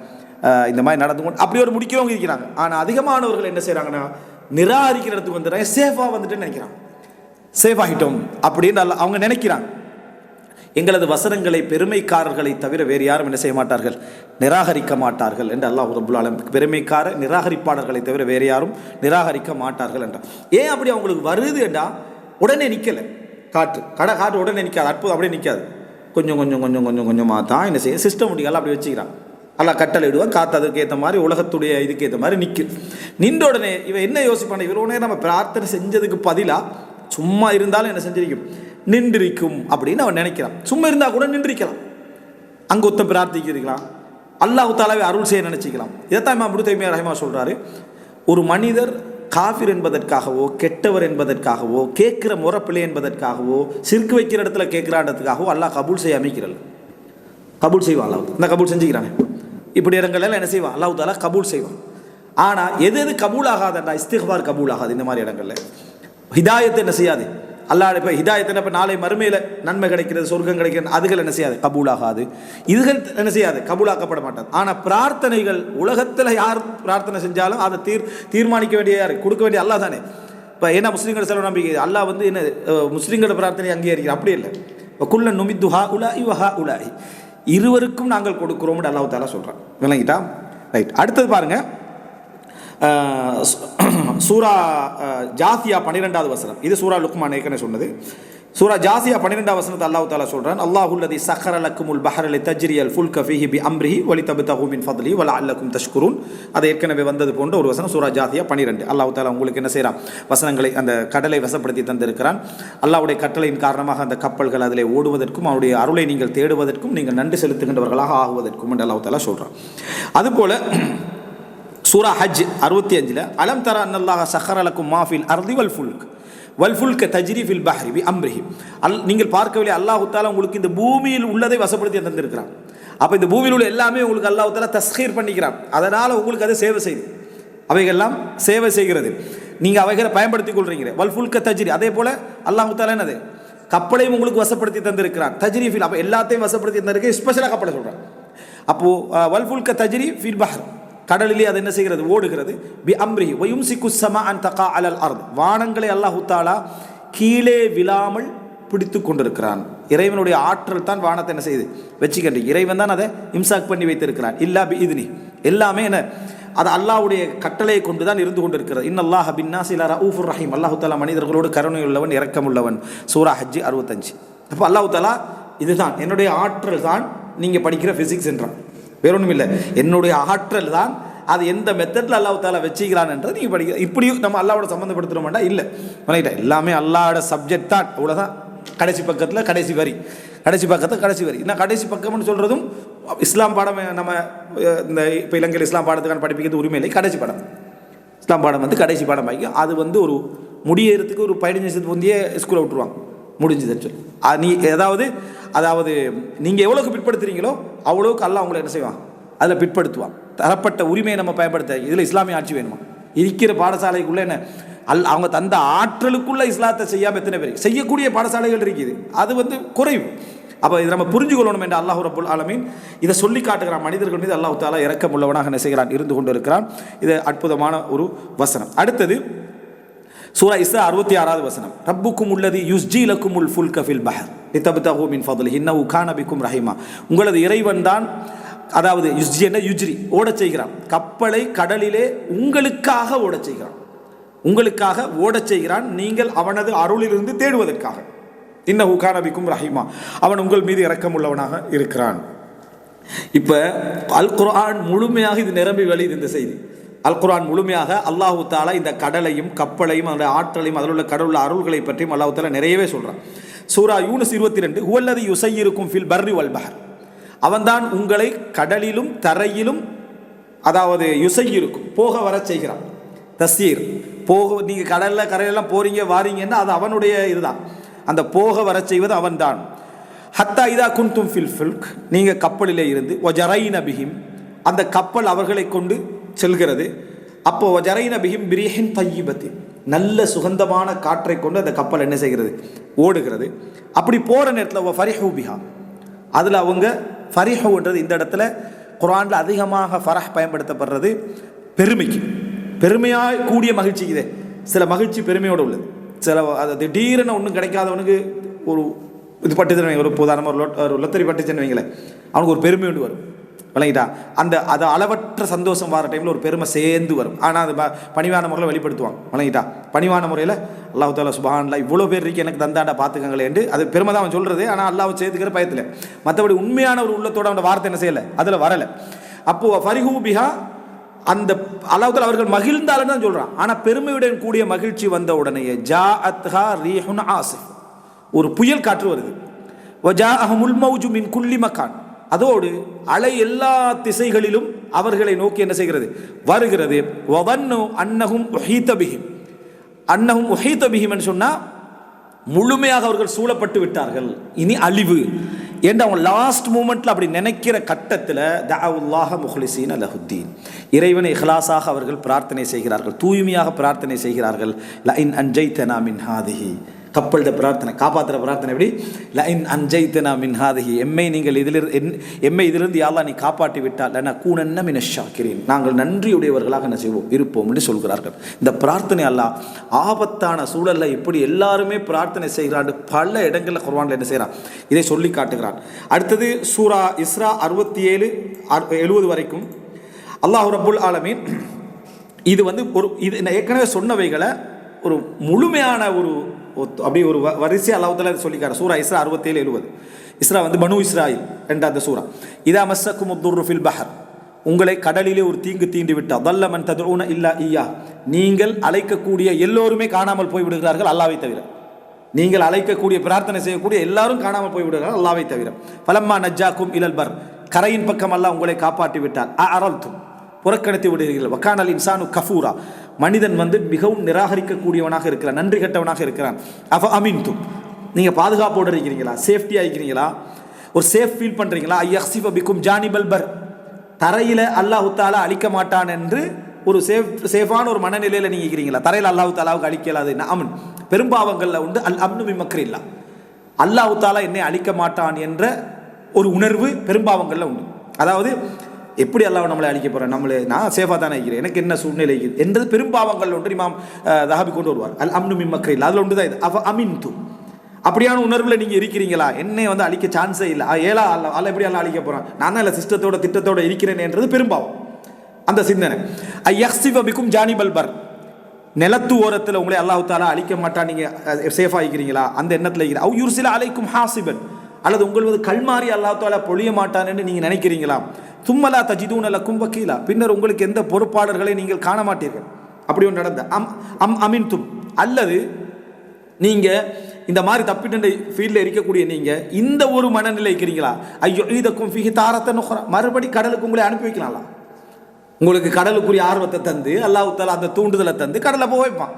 இந்த மாதிரி நடந்து கொண்டு அப்படி ஒரு முடிக்கிறவங்க இருக்கிறாங்க. ஆனால் அதிகமானவர்கள் என்ன செய்கிறாங்கன்னா நிராகரிக்கிற இடத்துக்கு வந்துடுறாங்க, சேஃபாக வந்துட்டு நினைக்கிறாங்க, சேஃப் ஆகிட்டோம் அப்படின்னு அவங்க நினைக்கிறாங்க. எங்களது வசனங்களை பெருமைக்காரர்களை தவிர வேறு யாரும் என்ன செய்ய மாட்டார்கள், நிராகரிக்க மாட்டார்கள் என்று அல்லாஹ் ரப்புல் ஆலமீன் பெருமைக்கார நிராகரிப்பாளர்களை தவிர வேறு யாரும் நிராகரிக்க மாட்டார்கள் என்றார். ஏன் அப்படி அவங்களுக்கு வருது என்றால் உடனே நிற்கலை, காற்று உடனே நிற்காது, அற்புதம் அப்படியே நிற்காது, கொஞ்சம் கொஞ்சம் கொஞ்சம் கொஞ்சம் கொஞ்சமாக தான் என்ன செய்ய சிஸ்டம் முடியல அப்படி வச்சுக்கிறான். எல்லாம் கட்டளை இடுவான், காற்று அதுக்கு ஏற்ற மாதிரி உலகத்துடைய இதுக்கு ஏற்ற மாதிரி நிற்கும். நின்ற உடனே இவன் என்ன யோசிப்பான, இவரோடனே நம்ம பிரார்த்தனை செஞ்சதுக்கு பதிலாக சும்மா இருந்தாலும் என்ன செஞ்சிருக்கும், நின்றிருக்கும் அப்படின்னு அவன் நினைக்கிறான். சும்மா இருந்தால் கூட நின்றிருக்கலாம், அங்கே ஒருத்தன் பிரார்த்திக்கலாம், அல்லாஹ் தாலாவை அருள் செய்ய நினைச்சிக்கலாம். இதைத்தான் இமாம் இப்னு தைமியா ரஹிமஹுல்லாஹ் சொல்றாரு, ஒரு மனிதர் காஃபிர் என்பதற்காகவோ கெட்டவர் என்பதற்காகவோ கேட்குற முறப்பிள்ளை என்பதற்காகவோ சிறுக்கு வைக்கிற இடத்துல கேட்குறான்றதுக்காகவோ அல்லாஹ் கபூல் செய்ய அமைக்கிறது. கபூல் செய்வான் அல்லாஹ், இந்த கபூல் செஞ்சுக்கிறானே இப்படி இடங்கள்லாம் என்ன செய்வான் அல்லாஹ் தாலா கபூல் செய்வான். ஆனால் எது எது கபூல் ஆகாதுன்றா இஸ்திக்பார் கபூல் ஆகாது. இந்த மாதிரி இடங்களில் ஹிதாயத்தை என்ன செய்யாது அல்லாஹ். இப்போ ஹிதாயத்தை இப்போ நாளை மறுமையில் நன்மை கிடைக்கிறது, சொர்க்கம் கிடைக்கிறது, அதுகள் என்ன செய்யாது கபூல் ஆகாது. இதுகள் என்ன செய்யாது கபூலாக்கப்பட மாட்டாது. ஆனால் பிரார்த்தனைகள் உலகத்தில் யார் பிரார்த்தனை செஞ்சாலும் அதை தீர்மானிக்க வேண்டிய யார், கொடுக்க வேண்டிய அல்லாஹ் தானே. இப்போ ஏன்னா முஸ்லீம்களோட செலவு நம்பிக்கை அல்லாஹ் வந்து என்ன முஸ்லீம்களோட பிரார்த்தனை அங்கீகரிக்கிறார், அப்படி இல்லை. இப்போ குல்ல நுமித்து ஹா உலாஇ வஹா உலாஇ, இருவருக்கும் நாங்கள் கொடுக்குறோம்னு அல்லாஹ் தாலா சொல்கிறான். விளங்கிட்டா? ரைட். அடுத்தது பாருங்க, சூரா ஜாசியா 12வது வசனம். இது சூரா லுக்மான் ஏற்கனவே சொன்னது. சூரா ஜாசியா 12வது வசனத்தை அல்லாஹ் தஆலா சொல்றான், அல்லாஹுல்லதி ஸக்கர லக்குமுல் பஹர லிதஜ்ரியல் ஃபுல்க ஃபீஹி பிஅம்ரிஹி வலிதப்தகு மின் ஃபத்லிஹி வலஅல்லக்கும் தஷ்குரூன். அது ஏற்கனவே வந்தது போன்ற ஒரு வசனம் சூரா ஜாசியா 12. அல்லாஹ் தஆலா உங்களுக்கு என்ன செய்றான், வசனங்களை அந்த கடலை வசப்படுத்தி தந்திருக்கிறான். அல்லாஹ்வுடைய கட்டளையின் காரணமாக அந்த கப்பல்கள் அதிலே ஓடுவதற்கும் அவருடைய அருளை நீங்கள் தேடுவதற்கும் நீங்கள் நன்றி செலுத்துகின்றவர்களாக ஆகுவதற்கும் என்று அல்லாஹ் தஆலா சொல்றான். அதுபோல சூரா ஹஜ் 65 அலம் தர அன்னல்லாஹ ஸக்கர லக்கும் மா ஃபில் அர்தி வல் ஃபுல்க தஜ்ரி ஃபில் பஹ்ரி பிஅம்ரிஹி. நீங்கள் பார்க்கவில்லை அல்லாஹ் தஆலா உங்களுக்கு இந்த பூமியில் உள்ளதை வசப்படுத்தி தந்திருக்கிறான். அப்போ இந்த பூமியில் உள்ள எல்லாமே உங்களுக்கு அல்லாஹ் தஆலா தஸ்கீர் பண்ணிக்கிறான். அதனால் உங்களுக்கு அது சேவை செய்யுது, அவைகள்லாம் சேவை செய்கிறது, நீங்கள் அவைகளை பயன்படுத்திக் கொள்றீங்க. வல் ஃபுல்க தஜ்ரி, அதே போல் அல்லாஹ் தஆலா என்னது கப்பலையும் உங்களுக்கு வசப்படுத்தி தந்திருக்கிறான். தஜ்ரி ஃபில், அப்போ எல்லாத்தையும் வசப்படுத்தி தந்திருக்கு, ஸ்பெஷலாக கப்பலை சொல்கிறான். அப்போது வல் ஃபுல்க தஜ்ரி ஃபில் பஹர், கடலிலே அது என்ன செய்கிறது ஓடுகிறது. பி அம்ரிஹி வயும்சிக்கு ஸமா அன் தகா அலல் அர்த், வானங்களை அல்லாஹ் தஆலா கீழே விழாமல் பிடித்து கொண்டிருக்கிறான். இறைவனுடைய ஆற்றல் தான் வானத்தை என்ன செய்யுது வச்சுக்கிட்டு, இறைவன் தான் அதை இம்சாக் பண்ணி வைத்திருக்கிறான். இல்லா பி இத்னி, எல்லாமே என்ன அது அல்லாஹ்வுடைய கட்டளையை கொண்டு தான் இருந்து கொண்டிருக்கிறது. இன்னல்லாஹ பின்னாஸி லரஊஃபுர் ரஹீம், அல்லாஹ் தஆலா மனிதர்களோடு கருணை உள்ளவன், இரக்கம் உள்ளவன். சூரா ஹஜ் 65. அப்போ அல்லாஹ் தஆலா இதுதான் என்னுடைய ஆற்றல் தான் நீங்கள் படிக்கிற ஃபிசிக்ஸ் என்றான், வேற ஒன்றும் இல்லை. என்னுடைய ஆற்றல் தான், அது எந்த மெத்தடில் அல்லாஹ் தஆலா வச்சுக்கிறான் என்றது நீங்கள் படிக்க. இப்படியும் நம்ம அல்லாவோட சம்மந்தப்படுத்துகிறோம்டா இல்லை, எல்லாமே அல்லாவோட சப்ஜெக்ட் தான், அவ்வளோதான். கடைசி பக்கத்தில் கடைசி வரி, கடைசி பக்கத்தில் கடைசி வரி. இன்னும் கடைசி பக்கம்னு சொல்கிறதும் இஸ்லாம் பாடம் நம்ம இந்த இப்போ இலங்கையில் இஸ்லாம் பாடத்துக்கான படிப்பிக்கிறது உரிமை இல்லை. கடைசி பாடம் இஸ்லாம் பாடம் வந்து கடைசி பாடம் ஆகி அது வந்து ஒரு முடியறதுக்கு ஒரு 15 நிமிஷத்துக்கு முந்தையே ஸ்கூலை விட்டுருவாங்க, முடிஞ்சுதுன்னு சொல்லி. நீ அதாவது நீங்கள் எவ்வளோக்கு பிற்படுத்துறீங்களோ அவ்வளோக்கு அல்லாஹ் உங்களை என்ன செய்வான், அதில் பிற்படுத்துவான். தரப்பட்ட உரிமையை நம்ம பயன்படுத்த, இதில் இஸ்லாமிய ஆட்சி வேணுமா? இருக்கிற பாடசாலைக்குள்ளே என்ன அவங்க தந்த ஆற்றலுக்குள்ள இஸ்லாத்தை செய்யாமல் எத்தனை பேர் செய்யக்கூடிய பாடசாலைகள் இருக்குது, அது வந்து குறைவு. அப்போ இதை நம்ம புரிஞ்சுக்கொள்ளணும் என்று அல்லாஹ் ரப்புல் ஆலமீன் இதை சொல்லி காட்டுகிறான். மனிதர்கள் மீது அல்லாஹ் தஆலா இரக்கம் உள்ளவனாக என்ன செய்கிறான், இருந்து கொண்டு இருக்கிறான். இது அற்புதமான ஒரு வசனம். அடுத்தது சூரா இஸ்ரா 66வது வசனம், ரப்புக்கும் உள்ளதி யுஸ்ஜி லக்குமுல் ஃபுல்க ஃபில் பஹர் லிதப்தகு மின் ஃபத்லிஹி இன்னஹு கான பிக்கும் ரஹீமா. உங்களது இறைவன் தான், அதாவது யுஸ்ஜி என்ன யுஜ்ரி ஓடச் செய்கிறான், கப்பலை கடலிலே உங்களுக்காக ஓடச் செய்கிறான், உங்களுக்காக ஓடச் செய்கிறான், நீங்கள் அவனது அருளிலிருந்து தேடுவதற்காக. இன்னஹு கான பிக்கும் ரஹீமா, அவன் உங்கள் மீது இரக்கம் உள்ளவனாக இருக்கிறான். இப்போ அல் குர்ஆன் முழுமையாக இது நிரம்பி வழியுது. இந்த செய்தி அல் குர்ஆன் முழுமையாக அல்லாஹ் தஆலா இந்த கடலையும் கப்பலையும் அந்த ஆற்றலையும் அதில் உள்ள கடவுள் அருள்களை பற்றியும் அல்லாஹ் தஆலா நிறையவே சொல்கிறான். சூரா யூனுஸ் 22, ஹுவல்லதி யுஸய்யிருக்கும் ஃபில் பர்ரி வல் பஹர், அவன்தான் உங்களை கடலிலும் தரையிலும், அதாவது யுஸய்யிருக்கும் போக வர செய்கிறான். தஸ்யீர் போக, நீங்கள் கடலில் கரையெல்லாம் போகிறீங்க வாரீங்கன்னா அது அவனுடைய இதுதான், அந்த போக வர செய்வது அவன்தான். ஹத்தா இதா குன்தும் ஃபில் ஃபுல்க், நீங்கள் கப்பலிலே இருந்து வஜரைன பிஹிம், அந்த கப்பல் அவர்களை கொண்டு செல்கிறது. அப்போ வஜரைன பிஹிம் பிரிஹின் தய்யிபத்தின், நல்ல சுகந்தமான காற்றை கொண்டு அந்த கப்பல் என்ன செய்கிறது ஓடுகிறது. அப்படி போகிற நேரத்தில் ஃபரிஹு பிஹா, அதில் அவங்க ஃபரிஹுன்றது இந்த இடத்துல குர்ஆனில் அதிகமாக ஃபரஹ் பயன்படுத்தப்படுறது பெருமைக்கு, பெருமையாக கூடிய மகிழ்ச்சி. இதே சில மகிழ்ச்சி பெருமையோடு உள்ளது, சில அது திடீரென ஒன்றும் கிடைக்காதவனுக்கு ஒரு இது பட்டுச்சுன்னு, ஒரு உதாரணமாக ஒரு லொத்தரி பட்டுச்சுன்னு வைங்களேன், அவனுக்கு ஒரு பெருமை ஒன்று வரும். விளங்கிட்டா? அது அளவற்ற சந்தோஷம் வர டைமில் ஒரு பெருமை சேர்ந்து வரும். ஆனால் அது பணிவான முறையில் வெளிப்படுத்துவாங்க. விளங்கிட்டா? பணிவான முறையில் அல்லாஹ் தஆலா சுப்ஹானல்லாஹ் இவ்வளோ பேர் இருக்கு எனக்கு தந்தாண்டா பார்த்துக்கங்களே என்று அது பெருமை தான் அவன் சொல்கிறது. ஆனால் அல்லாஹ் சேர்த்துக்கிற பயத்தில், மற்றபடி உண்மையான ஒரு உள்ளத்தோட அவனோட வார்த்தை என்ன செய்யலை, அதில் வரலை. அப்போது ஃபரிஹு பிஹா, அந்த அல்லாஹ் தஆலா அவர்கள் மகிழ்ந்தாலும் தான் சொல்கிறான். ஆனால் பெருமையுடன் கூடிய மகிழ்ச்சி வந்த உடனே ஜாஅத்ஹா ரீஹுன் ஆசிஃப், ஒரு புயல் காற்று வருது. வஜாஅஹுமுல் மௌஜு மின் குல்லி மக்கான், அதோடு அலை எல்லா திசைகளிலும் அவர்களை நோக்கி என்ன செய்கிறது, வருகிறது. வவன்னு அன்னஹும் உஹீத பிஹிம், அன்னஹும் உஹீத பிஹிம் என்று சொன்னால் முழுமையாக அவர்கள் சூழப்பட்டு விட்டார்கள், இனி அழிவு என்று அவங்க லாஸ்ட் மூமெண்ட்டில் அப்படி நினைக்கிற கட்டத்தில் தஅவுல்லாஹ முஹ்லிஸீன லஹுத்தீன், இறைவனை இஹ்லாஸாக அவர்கள் பிரார்த்தனை செய்கிறார்கள், தூய்மையாக பிரார்த்தனை செய்கிறார்கள். லஇன் அன்ஜைதனா மின் ஹாதிஹி, கப்பல்ட பிரார்த்தனை, காப்பாற்றுற பிரார்த்தனை எப்படி, லஇன் அன்ஜைதனா மின் ஹாதிஹி, எம்மை இதிலிருந்து யா அல்லாஹ் நீ காப்பாற்றி விட்டால் லனகூனன்ன மினஷ் ஷாக்கிரீன், நாங்கள் நன்றியுடையவர்களாக என்ன செய்வோம், இருப்போம் என்று சொல்கிறார்கள். இந்த பிரார்த்தனை அல்லாஹ் ஆபத்தான சூழலில் எப்படி எல்லாருமே பிரார்த்தனை செய்கிறான் பல இடங்களில் குர்ஆனில் என்ன செய்கிறான், இதை சொல்லி காட்டுகிறான். அடுத்தது சூரா இஸ்ரா 67-70 வரைக்கும் அல்லாஹ் ரப்புல் ஆலமீன் இது இது ஏற்கனவே சொன்னவைகளை ஒரு முழுமையான அப்படி ஒரு வரிசை அல்லாஹ் தஆலா சொல்லிக்காரு. சூரா இஸ்ரா 67-70. இஸ்ரா பனு இஸ்ராயில் என்ற அந்த சூரா. இதா மஸ்ஸக்குமுத் துர்ரு ஃபில் பஹர், உங்களை கடலிலே ஒரு தீங்கு தீண்டி விட்டால் தல்ல மன் ததுஊன இல்லா இய்யா, நீங்கள் அழைக்கக்கூடிய எல்லோருமே காணாமல் போய் விடுகிறார்கள் அல்லாஹ்வை தவிர, நீங்கள் அழைக்கக்கூடிய பிரார்த்தனை செய்யக்கூடிய எல்லாரும் காணாமல் போய் விடுகிறார்கள் அல்லாஹ்வை தவிர. ஃபலம்மா நஜ்ஜாக்கும் இலல் பர், கரையின் பக்கம் அல்லாஹ் உங்களை காப்பாற்றி விட்டால் அஅரல்தும், புறக்கணித்து விடுகிறீர்கள். வக்கானல் இன்சானு கஃபூரா, மனிதன் மிகவும் நிராகரிக்கக்கூடியவனாக இருக்கிறான், நன்றி கெட்டவனாக இருக்கிறான். அஃப அமீன்தும், நீங்கள் பாதுகாப்போடு இருக்கிறீங்களா, சேஃப்டியாக இருக்கிறீங்களா, ஒரு சேஃப் ஃபீல் பண்ணுறீங்களா. ஐயக்ஸிஃப பிக்கும் ஜானிபல் பர், தரையில் அல்லாஹு தஆலா அழிக்க மாட்டான் என்று ஒரு சேஃபான ஒரு மனநிலையில் நீங்கள் இருக்கிறீங்களா. தரையில் அல்லாஹு தஆலாவுக்கு அழிக்கலாது அமன், பெரும்பாவங்களில் உண்டு அல் அம்னு மின் மக்ரில்லா, அல்லாஹு தஆலா என்னை அழிக்க மாட்டான் என்ற ஒரு உணர்வு பெரும்பாவங்களில் உண்டு. அதாவது எப்படி அல்லாஹ் நம்மளை அழிக்க போகிறேன், நான் சேஃபாக தானே இருக்கிறேன், எனக்கு என்ன சூழ்நிலை என்றது பெரும்பாவங்கள் ஒன்று இமாம் தஹாபி கொண்டு வருவார். அல் அம்னு மின் மக்ரில், அதில் ஒன்று தான் இது. அவ அமின்து, அப்படியான உணர்வில் நீங்கள் இருக்கிறீங்களா, என்னை அழிக்க சான்ஸே இல்லை, ஏலா அல்ல எப்படி எல்லாம் அழிக்க போகிறான், நான் தான் இல்லை சிஸ்டத்தோட திட்டத்தோட இருக்கிறேன் என்றது பெரும்பாவம் அந்த சிந்தனை. ஐயக்ஸிஃப பிக்கும் ஜானிபல் பர், நிலத்து ஓரத்தில் உங்களை அல்லாஹ் தஆலா அழிக்க மாட்டான், நீங்கள் சேஃபாக இருக்கிறீங்களா அந்த எண்ணத்தில் இருக்கிறீங்க. அவ் யுர்சில அலைக்கும் ஹாசிபன், அல்லது உங்கள் கல்மாரி அல்லாஹ் தஆலா பொழிய மாட்டான் என்று நீங்கள் நினைக்கிறீங்களா. தும்மலா தஜிதூன லக்கும் வக்கீலா, பின்னர் உங்களுக்கு எந்த பொறுப்பாளர்களை நீங்கள் காண மாட்டீர்கள். அப்படி ஒன்று நடந்த அமின்தும், அல்லது நீங்கள் இந்த மாதிரி தப்பிட்டு ஃபீல்டில் இருக்கக்கூடிய நீங்கள் இந்த ஒரு மனநிலை இருக்கிறீங்களா. ஐயோ இதற்கும் ஃபிஹி தாரத்தன் உக்ரா, மறுபடி கடலுக்கு உங்களை அனுப்பி வைக்கலாம்ல, உங்களுக்கு கடலுக்குரிய ஆர்வத்தை தந்து அல்லாஹ் தஆலா அந்த தூண்டுதலை தந்து கடலை போக வைப்பான்,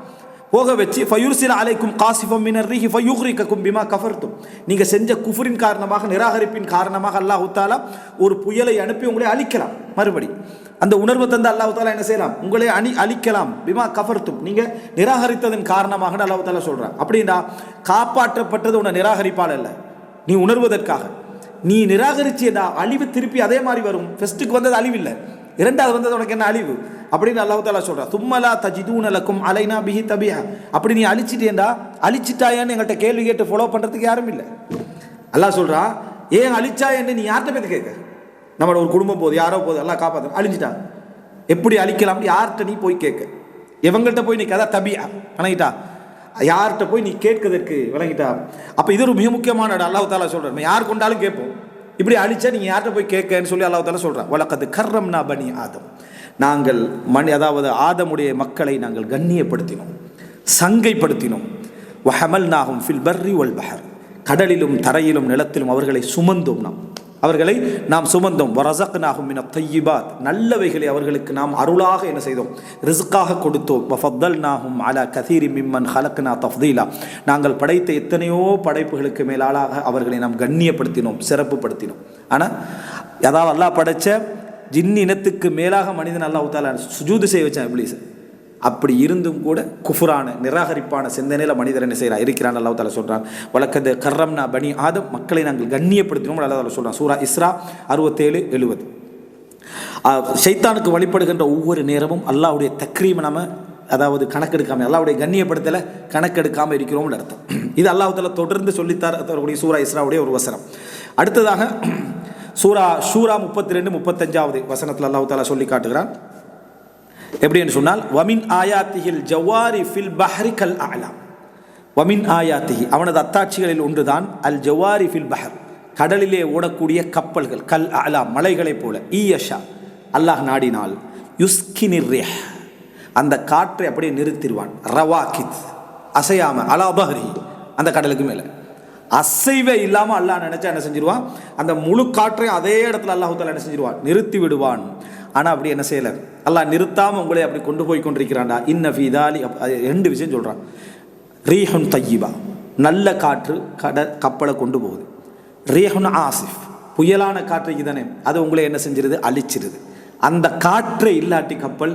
போக வச்சு ஃபயுர்சில அலைக்கும் காசிஃபம் மினர் ரிஹி ஃபயுக்ரிகக்கும் பிமா கஃபர்தும், நீங்கள் செஞ்ச குஃப்ரின் காரணமாக, நிராகரிப்பின் காரணமாக அல்லாஹ் தஆலா ஒரு புயலை அனுப்பி உங்களை அழிக்கலாம். மறுபடி அந்த உணர்வை தந்து அல்லாஹ் தஆலா என்ன செய்யலாம், உங்களை அழிக்கலாம். பிமா கஃபர்தும், நீங்கள் நிராகரித்ததன் காரணமாக அல்லாஹ் தஆலா சொல்கிறான். அப்படின்னா காப்பாற்றப்பட்டது உன்னை நிராகரிப்பால் இல்லை, நீ உணர்வதற்காக. நீ நிராகரிச்சியடா அழிவு திருப்பி அதே மாதிரி வரும். ஃபர்ஸ்ட்டுக்கு வந்தது அழிவு இல்லை, இரண்டாவது வந்தது உனக்கு என்ன அழிவு அப்படின்னு அல்லாஹ் தஆலா சொல்கிறான். தும்மலா தஜிதூன லக்கும் அலைனா பிஹி தபியா, அப்படி நீ அழிச்சிட்டாயான்னு எங்கள்கிட்ட கேள்வி கேட்டு ஃபாலோ பண்ணுறதுக்கு யாரும் இல்லை. அல்லாஹ் சொல்கிறான், ஏன் அழிச்சா என்று நீ யார்கிட்ட போய் கேட்க, நம்மளோட ஒரு குடும்பம் போகுது, யாரோ போகுது, அல்லாஹ் காப்பாற்ற அழிஞ்சிட்டா எப்படி அழிக்கலாம், யார்கிட்ட நீ போய் கேட்க, எவங்கள்ட்ட போய் நீ கதா தபியா வணங்கிட்டா, யார்கிட்ட போய் நீ கேட்கதற்கு விளங்கிட்டா. அப்போ இது ஒரு மிக முக்கியமான இடம். அல்லாஹ் தஆலா சொல்கிறார், யார் கொண்டாலும் கேட்போம், இப்படி அழிச்சா நீங்கள் யார்கிட்ட போய் கேட்கன்னு சொல்லி அல்லாஹ் தஆலா சொல்கிறான். வலக்கது கர்ரம்னா பனி ஆதம், நாங்கள் அதாவது ஆதமுடைய மக்களை நாங்கள் கண்ணியப்படுத்தினோம், சங்கைப்படுத்தினோம். வஹமல்நாஹும் ஃபில் பர்ரி வல் பஹர், கடலிலும் தரையிலும் நிலத்திலும் அவர்களை நாம் சுமந்தோம். வரஸக்நாஹும் மினத் தய்யிபாத், நல்லவைகளை அவர்களுக்கு நாம் அருளாக என்ன செய்தோம், ரிஸ்காக கொடுத்தோம். வஃதல்நாஹும் அலா கதீரி மிம்மன் ஹலக்னா தஃதீலா, நாங்கள் படைத்த எத்தனையோ படைப்புகளுக்கு மேலாளாக அவர்களை நாம் கண்ணியப்படுத்தினோம், சிறப்புப்படுத்தினோம். ஆனால் அதாவது அல்லாஹ் படைத்த ஜின்னு இனத்துக்கு மேலாக மனிதன் அல்லாஹ் தஆலா சுஜூது செய்ய வச்சான் இப்லீஸ். அப்படி இருந்தும் கூட குஃப்ரான நிராகரிப்பான சிந்தனையில் மனிதர் என்ன செய்கிறான் இருக்கிறான். அல்லாஹ் தஆலா சொல்கிறான், வலக்கது கர்ரம்னா பனி ஆதம், மக்களை நாங்கள் கண்ணியப்படுத்தினோம். அல்லாஹ் தஆலா சொல்கிறான் சூரா இஸ்ரா 67-70. ஷைத்தானுக்கு வழிபடுகின்ற ஒவ்வொரு நேரமும் அல்லாஹ்வுடைய தக்ரீமை நம்ம அதாவது கணக்கெடுக்காமல், அல்லாஹ்வுடைய கண்ணியப்படுத்தலை கணக்கெடுக்காமல் இருக்கிறோம்னு அர்த்தம். இது அல்லாஹ் தஆலா தொடர்ந்து சொல்லித்தரக்கூடிய சூரா இஸ்ராவுடைய ஒரு வசனம். அடுத்ததாக சூரா ஷூரா 32-35 வசனத்தில் அல்லாஹ் தஆலா சொல்லி காட்டுகிறான். எப்படி என்று சொன்னால், வமின் ஆயாத்திஹில் ஜவாரி ஃபில் பஹ்ரி கல் அலாம், வமின் ஆயாத்திஹி, அவனது அத்தாட்சிகளில் ஒன்றுதான் அல் ஜவாரி ஃபில் பஹர், கடலிலே ஓடக்கூடிய கப்பல்கள், கல் அலாம், மலைகளைப் போல. ஈயஷா, அல்லாஹ் நாடினால், யுஸ்கினிர் ரிஹ், அந்த காற்றை அப்படியே நிறுத்திடுவான். ரவாகித், அசையாம, அலா பஹ்ரி, அந்த கடலுக்கு மேலே அசைவே இல்லாமல் அல்லாஹ் நினைச்சா என்ன செஞ்சிருவான், அந்த முழு காற்றையும் அதே இடத்துல அல்லாஹ் தஆலா என்ன செஞ்சிருவான், நிறுத்தி விடுவான். ஆனால் அப்படி என்ன செய்யலை, அல்லாஹ் நிறுத்தாமல் உங்களை அப்படி கொண்டு போய் கொண்டிருக்கிறான்டா. இன்ன ஃபீ தாலி, ரெண்டு விஷயம் சொல்கிறான். ரீஹுன் தய்யிபா, நல்ல காற்று கப்பலை கொண்டு போகுது. ரீஹுன் ஆசிஃப், புயலான காற்றைக்கு தானே, அது உங்களை என்ன செஞ்சிருது, அழிச்சிருது. அந்த காற்றை இல்லாட்டி கப்பல்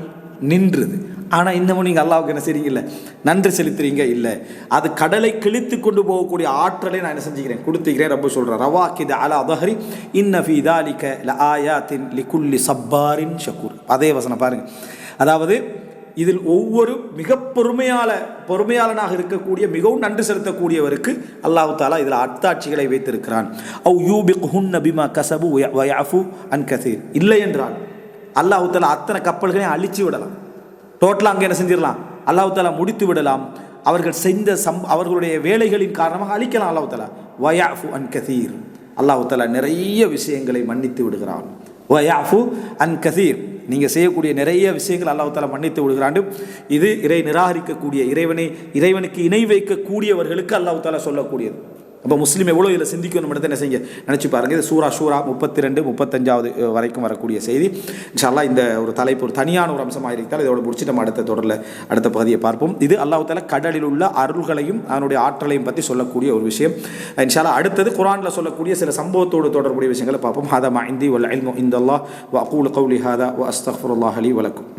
நின்றுது. ஆனால் இன்னமும் நீங்கள் அல்லாவுக்கு என்ன செய்றீங்க, நன்றி செலுத்துறீங்க இல்லை. அது கடலை கிழித்து கொண்டு போகக்கூடிய ஆற்றலை நான் என்ன செஞ்சுக்கிறேன், கொடுத்துக்கிறேன். ரப்பு சொல்கிறேன், ரவாக்கித அலா தஹரி இன்ன ஃபீ தாலிக லஆயாத்தின் லிகுல்லி சப்பாரின் ஷக்கூர். அதே வசனம் பாருங்கள். அதாவது இதில் ஒவ்வொரு மிக பொறுமையாளனாக இருக்கக்கூடிய, மிகவும் நன்றி செலுத்தக்கூடியவருக்கு அல்லாஹ் தஆலா இதில் அத்தாட்சிகளை வைத்திருக்கிறான். அவ் யூபிகுஹுன்ன பிமா கஸபு வ யஃபு அன் கஸீர். இல்லை என்றால் அல்லாஹ் தஆலா அத்தனை கப்பல்களையும் அழிச்சு விடலாம். டோட்டலாக அங்கே என்ன செஞ்சிடலாம், அல்லாஹ் தஆலா முடித்து விடலாம். அவர்கள் செய்த அவர்களுடைய வேலைகளின் காரணமாக அழிக்கலாம். அல்லாஹ் தஆலா வ யஃபு அன் கஸீர், அல்லாஹ் தஆலா நிறைய விஷயங்களை மன்னித்து விடுகிறான். வ யஃபு அன் கஸீர், நீங்கள் செய்யக்கூடிய நிறைய விஷயங்கள் அல்லாஹ் தஆலா மன்னித்து விடுகிறாண்டு. இது இறை நிராகரிக்கக்கூடிய, இறைவனுக்கு இணை வைக்கக்கூடியவர்களுக்கு அல்லாஹ் தஆலா சொல்லக்கூடியது. அப்போ முஸ்லீம் எவ்வளோ இதில் சிந்திக்கணும் இடத்தை என்ன செய்ய நினச்சி பாருங்கள். இது சூரா 32, 35 வரைக்கும் வரக்கூடிய செய்தி. இன்ஷா அல்லாஹ் இந்த ஒரு தலைப்பு ஒரு தனியான ஒரு அம்சமாக இருக்கிறால் இதோட முடிச்சு நம்ம அடுத்த தொடரில் அடுத்த பகுதியை பார்ப்போம். இது அல்லாஹ் தஆலா கடலில் உள்ள அருள்களையும் அதனுடைய ஆற்றலையும் பற்றி சொல்லக்கூடிய ஒரு விஷயம். இன்ஷா அல்லாஹ் அடுத்தது குர்ஆனில் சொல்லக்கூடிய சில சம்பவத்தோடு தொடர்புடைய விஷயங்களை பார்ப்போம். ஹாதா மா இந்தி வல் இல்மு இந்தல்லாஹ் வ அகூலு கௌலி ஹாதா வ அஸ்தக்ஃபிருல்லாஹ் லி வ லக்கும்.